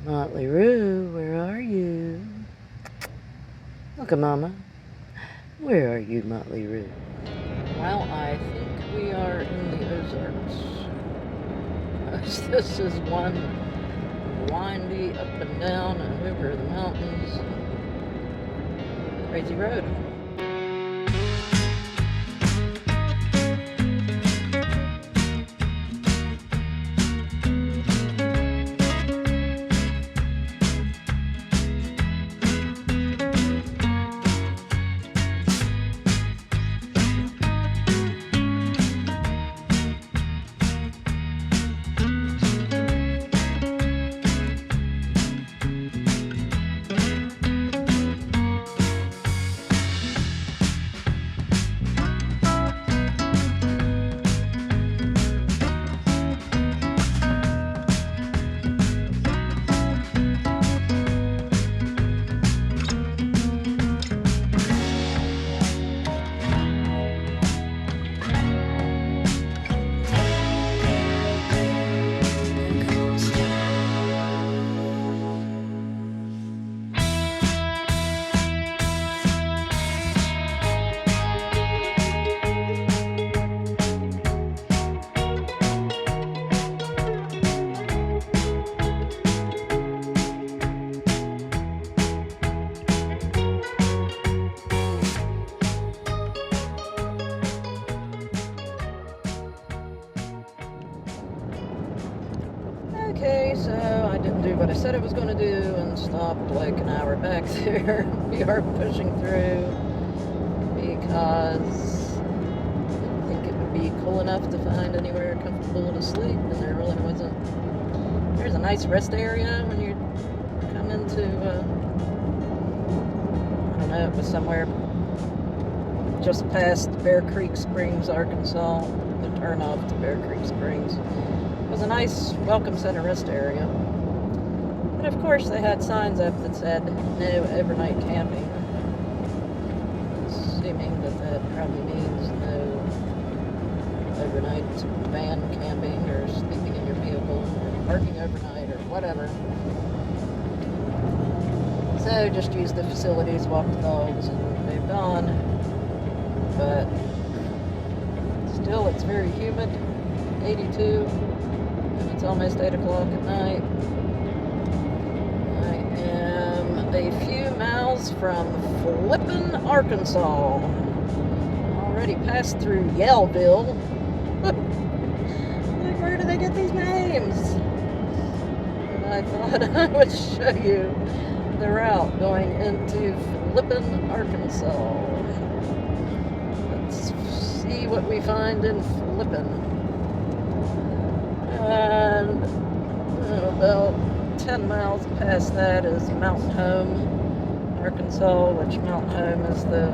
Motley Rue, where are you? Look at Mama. Where are you, Motley Rue? Well, I think we are in the Ozarks. This is one windy up and down and over the mountains. Crazy road. Okay, so I didn't do what I said I was going to do and stopped like an hour back there. We are pushing through because I didn't think it would be cool enough to find anywhere comfortable to sleep, and there really wasn't. There's a nice rest area when you come into, I don't know, it was somewhere just past Bear Creek Springs, Arkansas, the turnoff to Bear Creek Springs. It was a nice welcome center rest area. But of course they had signs up that said no overnight camping. Assuming that probably means no overnight van camping or sleeping in your vehicle or parking overnight or whatever. So just used the facilities, walked the dogs, and moved on. But still it's very humid, 82. It's almost 8 o'clock at night. I am a few miles from Flippin', Arkansas. Already passed through Yellville. Like, where do they get these names? And I thought I would show you the route going into Flippin', Arkansas. Let's see what we find in Flippin'. And about 10 miles past that is Mountain Home, Arkansas, which Mountain Home is the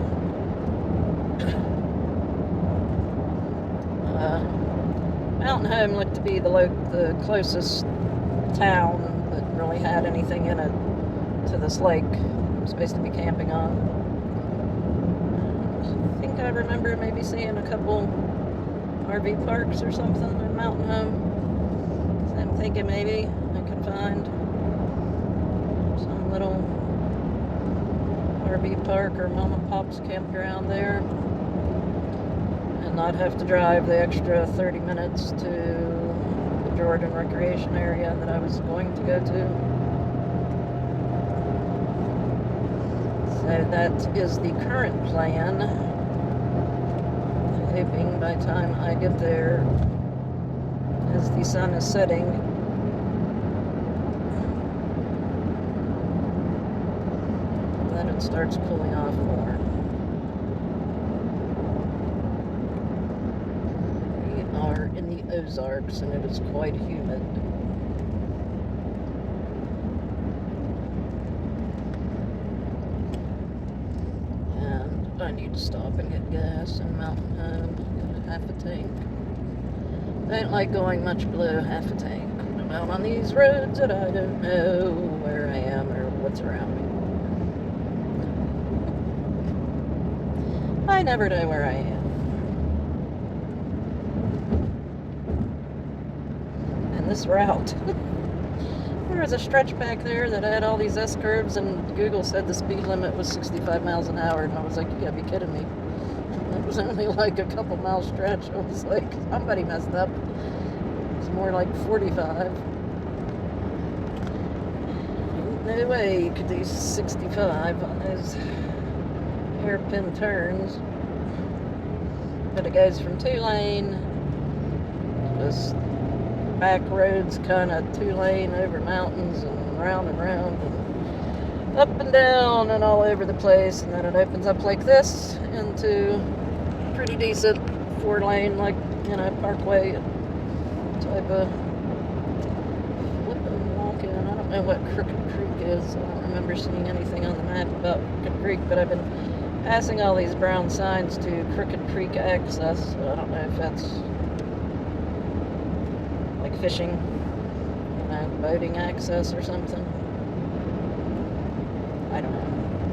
Mountain Home looked to be the closest town that really had anything in it to this lake I'm supposed to be camping on. I think I remember maybe seeing a couple RV parks or something in Mountain Home. I'm thinking maybe I could find some little RV park or mom and pop's campground there and not have to drive the extra 30 minutes to the Jordan recreation area that I was going to go to. So that is the current plan. I'm hoping by the time I get there, as the sun is setting, then it starts cooling off more. We are in the Ozarks and it is quite humid. And I need to stop and get gas in Mountain Home, get half a tank. I don't like going much below half a tank. I'm out on these roads that I don't know where I am or what's around me. I never know where I am. And this route There was a stretch back there that had all these S-curves, and Google said the speed limit was 65 miles an hour, and I was like, you gotta be kidding me. It was only like a couple mile stretch. I was like, somebody messed up. It was more like 45. No way you could do 65 on those hairpin turns. But it goes from 2-lane, just back roads, kind of 2-lane over mountains and round and up and down and all over the place, and then it opens up like this into pretty decent 4-lane, like, you know, parkway type of flipping walk-in. I don't know what Crooked Creek is. I don't remember seeing anything on the map about Crooked Creek, but I've been passing all these brown signs to Crooked Creek access, so I don't know if that's like fishing, you know, boating access or something. I don't know.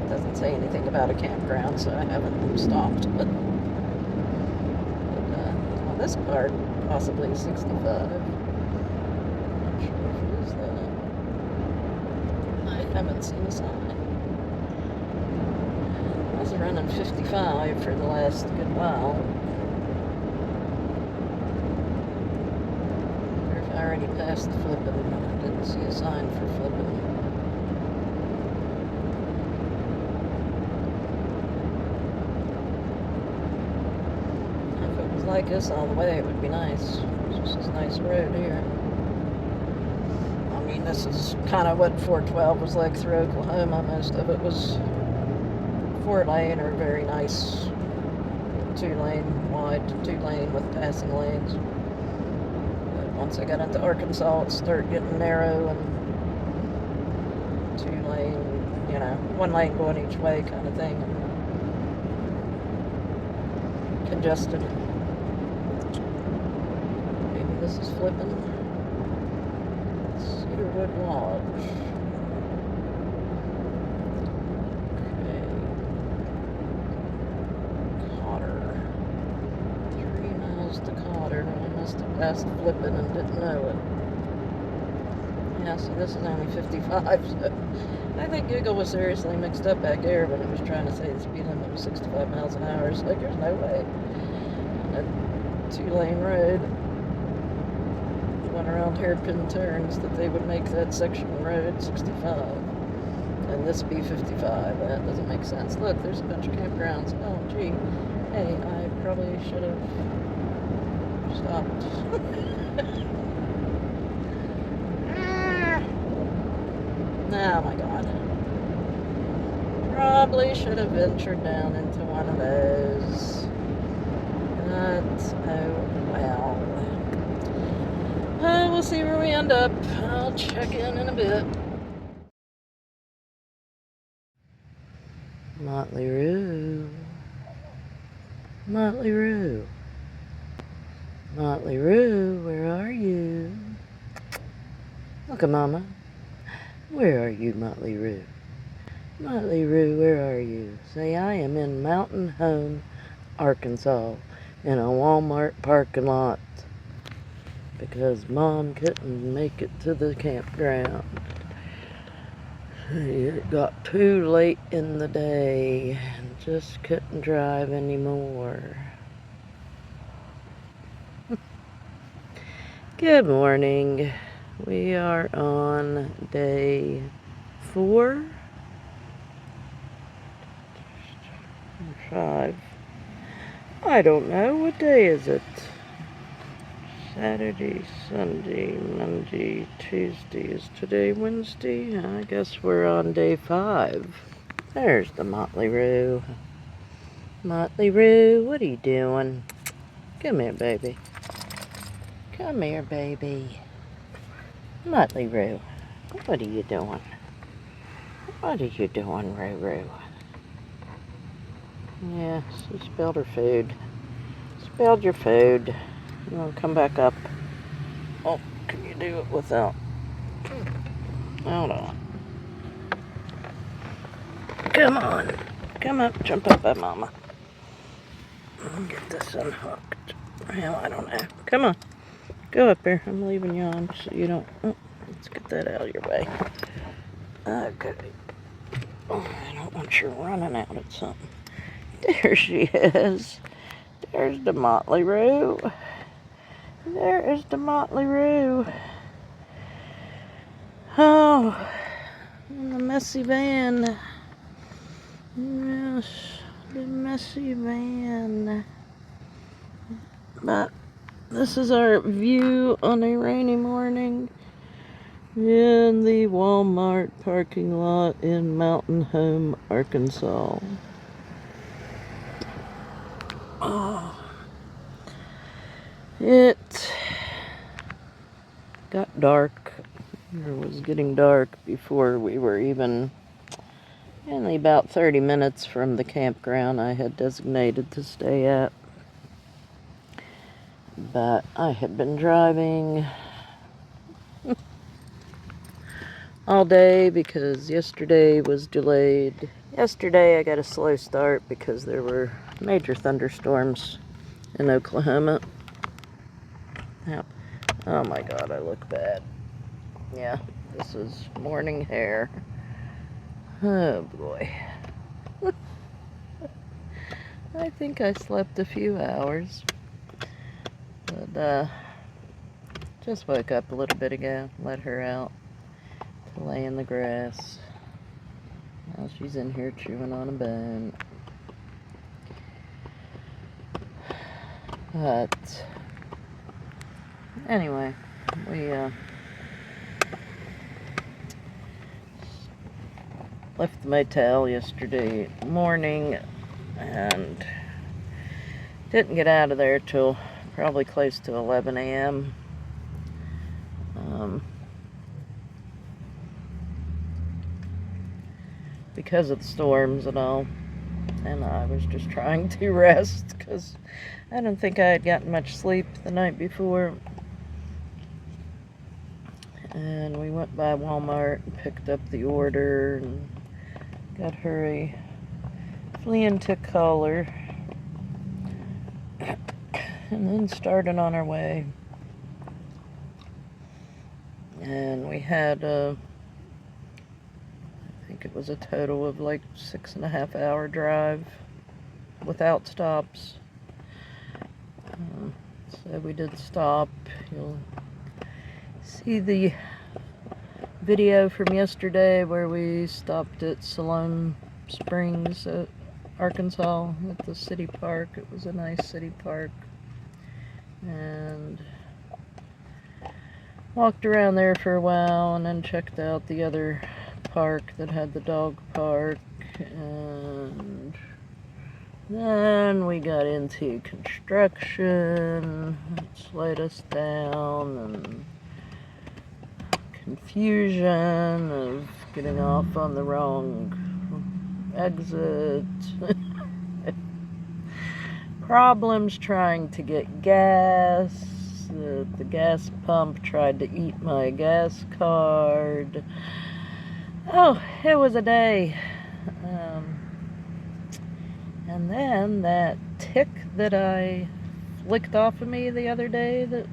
It doesn't say anything about a campground, so I haven't stopped. But on this part, possibly 65. Not sure if it is that. I haven't seen a sign. I was running 55 for the last good while. Or if I already passed the flipping, I didn't see a sign for flipping. If it was like this all the way, it would be nice. It's just this nice road here. I mean, this is kind of what 412 was like through Oklahoma. Most of it was 4-lane or very nice 2-lane wide, 2-lane with passing lanes. But once I got into Arkansas, it started getting narrow and 2-lane, you know, 1 lane going each way kind of thing. And congested. Maybe this is flipping. Cedarwood Lodge. Past flipping and didn't know it. Yeah, so this is only 55, so I think Google was seriously mixed up back there when it was trying to say the speed limit was 65 miles an hour. It's like, there's no way. A 2-lane road, going around hairpin turns, that they would make that section of road 65 and this be 55. That doesn't make sense. Look, there's a bunch of campgrounds. Oh, gee. Hey, I probably should have stopped. Oh my god. Probably should have ventured down into one of those. But, oh well. We'll see where we end up. I'll check in a bit. Motley Rue. Motley Rue. Motley Rue, where are you? Look at Mama. Where are you, Motley Rue? Motley Rue, where are you? Say, I am in Mountain Home, Arkansas, in a Walmart parking lot, because Mom couldn't make it to the campground. It got too late in the day and just couldn't drive anymore. Good morning. We are on day 4 or 5. I don't know. What day is it? Saturday, Sunday, Monday, Tuesday. Is today Wednesday? I guess we're on day 5. There's the Motley Rue. Motley Rue, what are you doing? Come here, baby. Come here, baby. Motley Rue, what are you doing? What are you doing, Rue Rue? Yeah, she spilled her food. Spilled your food. You want to come back up? Oh, can you do it without? Hold on. Come on. Come up, jump up by Mama. Get this unhooked. Well, I don't know. Come on. Go up there. I'm leaving you on so you don't... Oh, let's get that out of your way. Okay. Oh, I don't want you running out at something. There she is. There's the Motley Rue. There is the Motley Rue. Oh, the messy van. Yes, the messy van. But this is our view on a rainy morning in the Walmart parking lot in Mountain Home, Arkansas. Oh, it got dark. It was getting dark before we were even only about 30 minutes from the campground I had designated to stay at. But I had been driving all day because yesterday was delayed. Yesterday I got a slow start because there were major thunderstorms in Oklahoma. Yep. Oh my God, I look bad. Yeah, this is morning hair. Oh boy. I think I slept a few hours. But just woke up a little bit ago, let her out to lay in the grass. Now she's in here chewing on a bone. But anyway, we left the motel yesterday morning and didn't get out of there till probably close to 11 a.m. Because of the storms and all. And I was just trying to rest because I didn't think I had gotten much sleep the night before. And we went by Walmart and picked up the order and got her a flea and tick collar. And then started on our way. And we had I think it was a total of like 6.5 hour drive without stops. So we did stop. You'll see the video from yesterday where we stopped at Siloam Springs, Arkansas, at the city park. It was a nice city park. And walked around there for a while and then checked out the other park that had the dog park. And then we got into construction. It slowed us down, and confusion of getting off on the wrong exit. Problems trying to get gas. The gas pump tried to eat my gas card. Oh, it was a day. And then that tick that I flicked off of me the other day that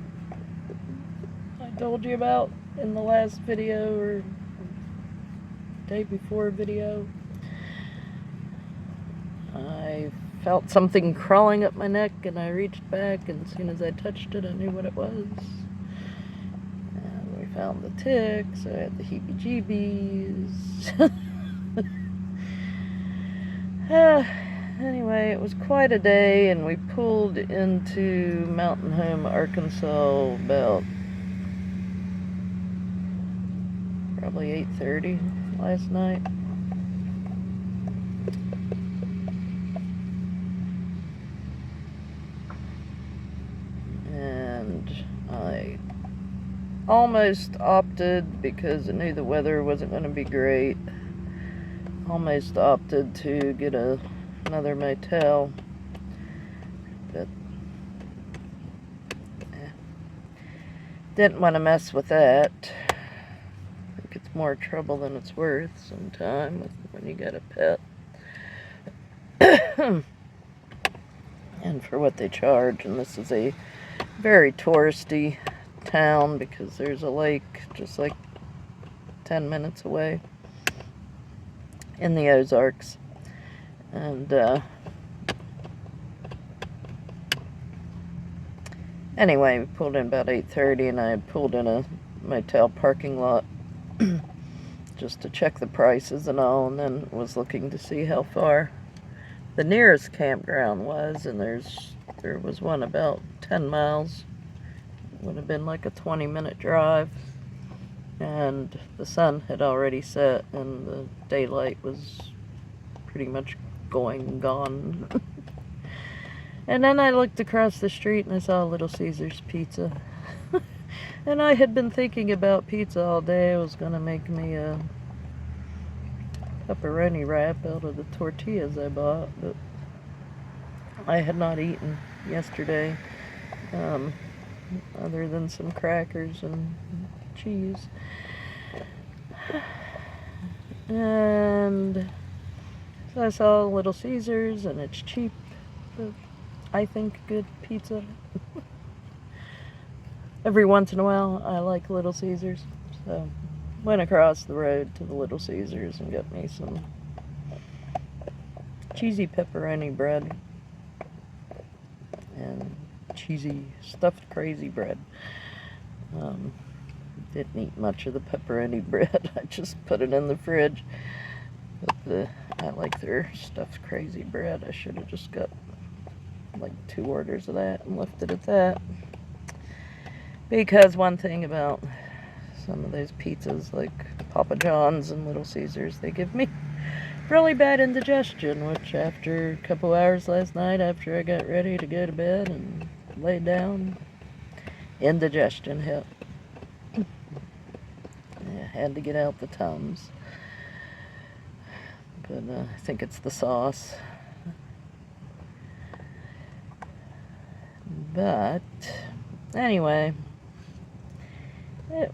I told you about in the last video or day before video, I felt something crawling up my neck and I reached back, and as soon as I touched it I knew what it was. And we found the tick, so I had the heebie-jeebies. Anyway, it was quite a day, and we pulled into Mountain Home, Arkansas about probably 8:30 last night. And I almost opted, because I knew the weather wasn't going to be great, almost opted to get another motel, but didn't want to mess with that. I think it's more trouble than it's worth sometimes when you got a pet. And for what they charge, and this is a very touristy town because there's a lake just like 10 minutes away in the Ozarks. And anyway, we pulled in about 8:30, and I had pulled in a motel parking lot just to check the prices and all, and then was looking to see how far the nearest campground was, and there was one about 10 miles. Would have been like a 20-minute drive, and the sun had already set, and the daylight was pretty much gone. And then I looked across the street and I saw Little Caesars Pizza. And I had been thinking about pizza all day. I was going to make me a pepperoni wrap out of the tortillas I bought, but I had not eaten yesterday, other than some crackers and cheese. And so I saw Little Caesars, and it's cheap, but I think good pizza. Every once in a while, I like Little Caesars, so went across the road to the Little Caesars and got me some cheesy pepperoni bread and cheesy stuffed crazy bread. Didn't eat much of the pepperoni bread. I just put it in the fridge. But I like their stuffed crazy bread. I should have just got like 2 orders of that and left it at that. Because one thing about some of those pizzas, like Papa John's and Little Caesars, they give me really bad indigestion, which after a couple hours last night, after I got ready to go to bed and lay down, indigestion hit. I had to get out the Tums. But I think it's the sauce. But anyway, it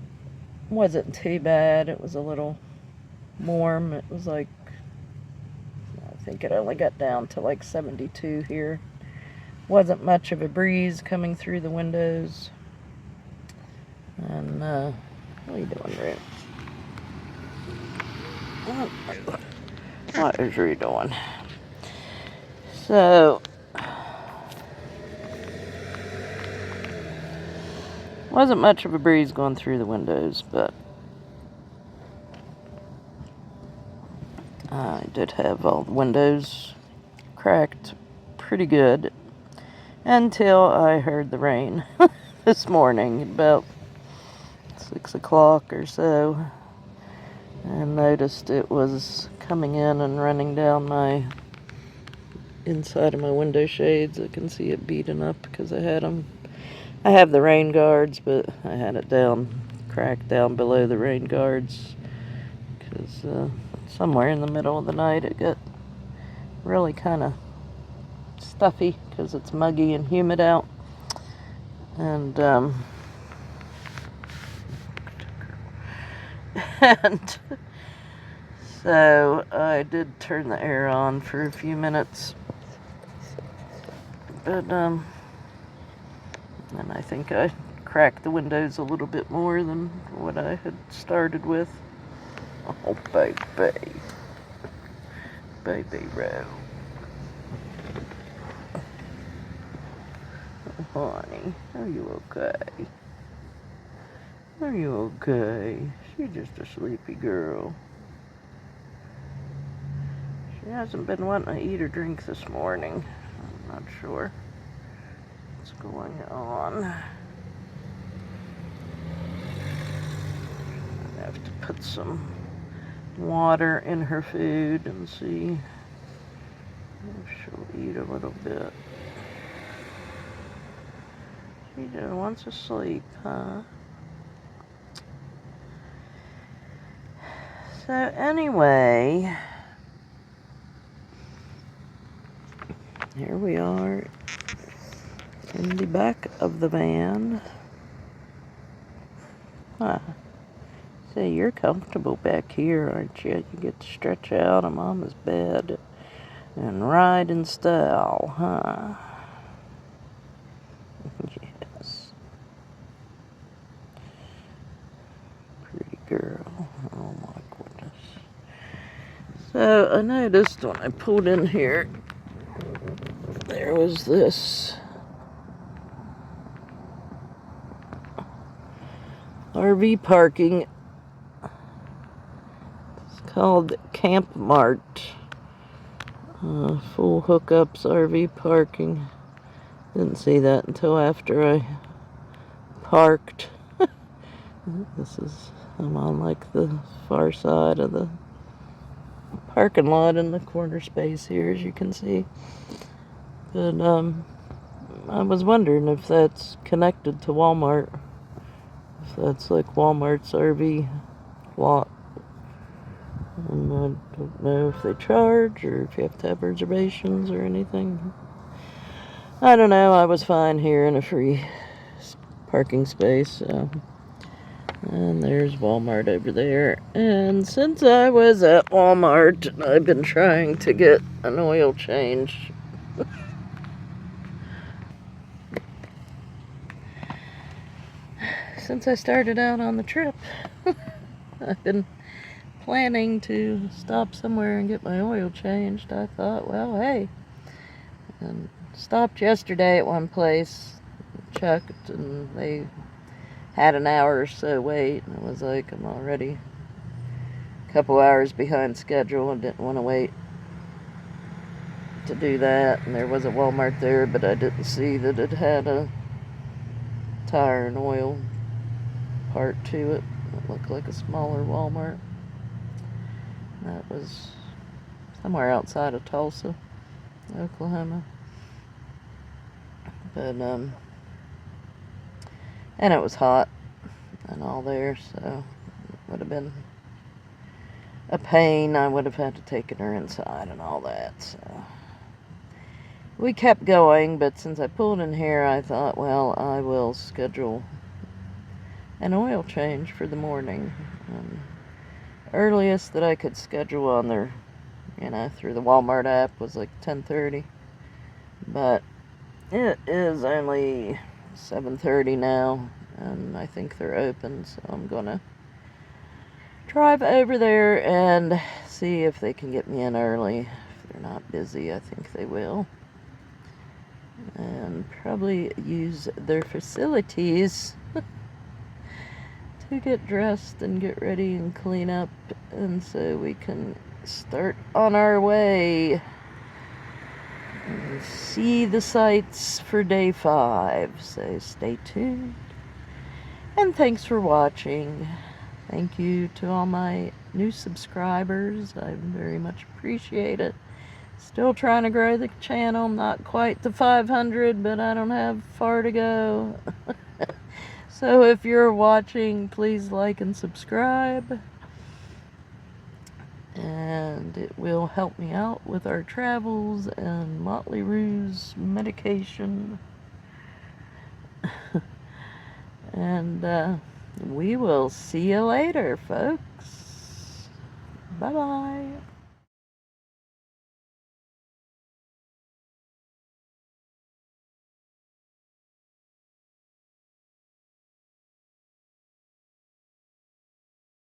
wasn't too bad. It was a little warm. It was like, I think it only got down to like 72 here. Wasn't much of a breeze coming through the windows. And what are you doing, Rick? What is you doing? So, wasn't much of a breeze going through the windows, but I did have all the windows cracked pretty good until I heard the rain this morning about 6 o'clock or so, and noticed it was coming in and running down my inside of my window shades. I can see it beating up because I have the rain guards, but I had it cracked down below the rain guards because somewhere in the middle of the night it got really kind of stuffy because it's muggy and humid out. And and so I did turn the air on for a few minutes, but and I think I cracked the windows a little bit more than what I had started with. Oh, baby. Baby Row. Oh, honey, are you okay? Are you okay? She's just a sleepy girl. She hasn't been wanting to eat or drink this morning. I'm not sure what's going on. I have to put some water in her food and see if she'll eat a little bit. She just wants to sleep, huh? So anyway, here we are in the back of the van. Huh. Say, you're comfortable back here, aren't you? You get to stretch out on Mama's bed and ride in style, huh? Yes. Pretty girl. Oh, So I noticed when I pulled in here, there was this RV parking. It's called Camp Mart. Full hookups RV parking. Didn't see that until after I parked. I'm on like the far side of the parking lot in the corner space here, as you can see. But I was wondering if that's connected to Walmart. If that's like Walmart's RV lot. And I don't know if they charge or if you have to have reservations or anything. I don't know. I was fine here in a free parking space. So. And there's Walmart over there. And since I was at Walmart, I've been trying to get an oil change. Since I started out on the trip, I've been planning to stop somewhere and get my oil changed. I thought, well, hey. And stopped yesterday at one place, checked, and they had an hour or so wait. And I was like, I'm already a couple hours behind schedule and didn't want to wait to do that. And there was a Walmart there, but I didn't see that it had a tire and oil part to it. It looked like a smaller Walmart. That was somewhere outside of Tulsa, Oklahoma. But and it was hot and all there, so it would have been a pain. I would have had to taken her inside and all that. So we kept going, but since I pulled in here, I thought, well, I will schedule an oil change for the morning. Earliest that I could schedule on their, through the Walmart app was like 10:30. But it is only 7:30 now, and I think they're open, so I'm gonna drive over there and see if they can get me in early. If they're not busy, I think they will. And probably use their facilities to get dressed and get ready and clean up, and so we can start on our way and see the sights for day 5. So stay tuned, and thanks for watching. Thank you to all my new subscribers. I very much appreciate it. Still trying to grow the channel, not quite to 500, but I don't have far to go. So if you're watching, please like and subscribe. And it will help me out with our travels and Motley Rue's medication. And we will see you later, folks. Bye-bye.